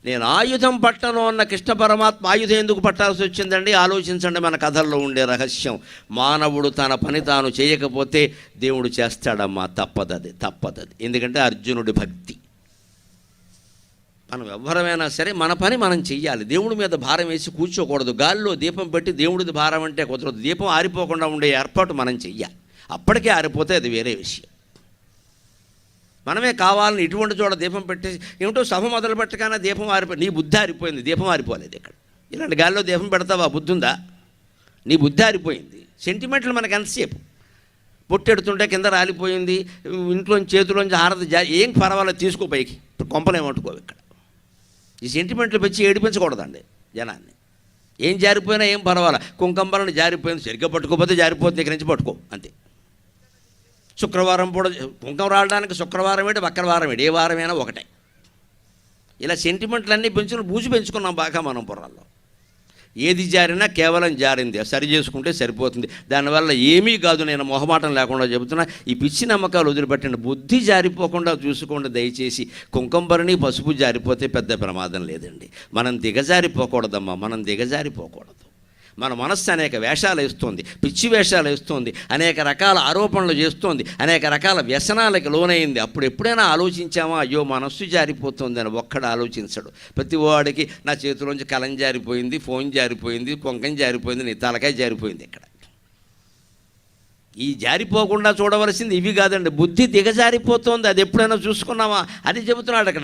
నేను ఆయుధం పట్టను అన్న కృష్ణ పరమాత్మ ఆయుధం ఎందుకు పట్టాల్సి వచ్చిందండి? ఆలోచించండి. మన కథల్లో ఉండే రహస్యం, మానవుడు తన పని తాను చేయకపోతే దేవుడు చేస్తాడమ్మా, తప్పదది. ఎందుకంటే అర్జునుడి భక్తి. మనం ఎవ్వరమైనా సరే మన పని మనం చెయ్యాలి. దేవుడి మీద భారం వేసి కూర్చోకూడదు. గాలిలో దీపం పెట్టి దేవుడిది భారం అంటే కుదరదు. దీపం ఆరిపోకుండా ఉండే ఏర్పాటు మనం చెయ్యాలి. అప్పటికే ఆరిపోతే అది వేరే విషయం. మనమే కావాలని ఇటువంటి చోట దీపం పెట్టేసి ఏమిటో సభ మొదలు పెట్టగానే దీపం ఆరిపోయి, నీ బుద్ధి ఆరిపోయింది, దీపం ఆరిపోలేదు. ఇక్కడ ఇలాంటి గాలిలో దీపం పెడతావా? బుద్ధి ఉందా? నీ బుద్ధి ఆరిపోయింది. సెంటిమెంట్లు మనకు ఎంతసేపు? పొట్టెడుతుంటే కింద రాలిపోయింది, ఇంట్లోంచి చేతిలోంచి హారతి ఏం పర్వాలేదు, తీసుకో పైకి, కొంపలేమట్టుకోవు. ఇక్కడ ఈ సెంటిమెంట్లు పెంచి ఏడిపించకూడదండి జనాన్ని. ఏం జారిపోయినా ఏం పర్వాలా, కుంకంబరని జారిపోయింది, సరిగ్గా పట్టుకోకపోతే జారిపోతుంది, ఇక్కడి నుంచి పట్టుకో అంతే. శుక్రవారం కూడా కుంకం రావడానికి శుక్రవారం ఏంటి, వక్రవారం ఏంటి, ఏ వారమైనా ఒకటే. ఇలా సెంటిమెంట్లన్నీ బూజు పెంచుకున్నాం బాగా మనం పురాల్లో. ఏది జారినా కేవలం జారింది, సరి చేసుకుంటే సరిపోతుంది. దానివల్ల ఏమీ కాదు. నేను మొహమాటం లేకుండా చెబుతున్నా, ఈ పిచ్చి నమ్మకాలు వదిలిపెట్టండి. బుద్ధి జారిపోకుండా చూసుకోండి దయచేసి. కుంకంబరిని పసుపు జారిపోతే పెద్ద ప్రమాదం లేదండి. మనం దిగజారిపోకూడదమ్మా, మనం దిగజారిపోకూడదు. మన మనస్సు అనేక వేషాలు వేస్తోంది, పిచ్చి వేషాలు వేస్తోంది, అనేక రకాల ఆరోపణలు చేస్తోంది, అనేక రకాల వ్యసనాలకు లోనైంది. అప్పుడు ఎప్పుడైనా ఆలోచించామా, అయ్యో మనస్సు జారిపోతుంది అని? ఒక్కడు ఆలోచించడు. ప్రతి వాడికి నా చేతిలోంచి కలం జారిపోయింది, ఫోన్ జారిపోయింది, కొంకం జారిపోయింది, నీ తలకాయ జారిపోయింది. ఇక్కడ ఈ జారిపోకుండా చూడవలసింది ఇవి కాదండి, బుద్ధి దిగజారిపోతుంది. అది ఎప్పుడైనా చూసుకున్నామా? అది చెబుతున్నాడు అక్కడ.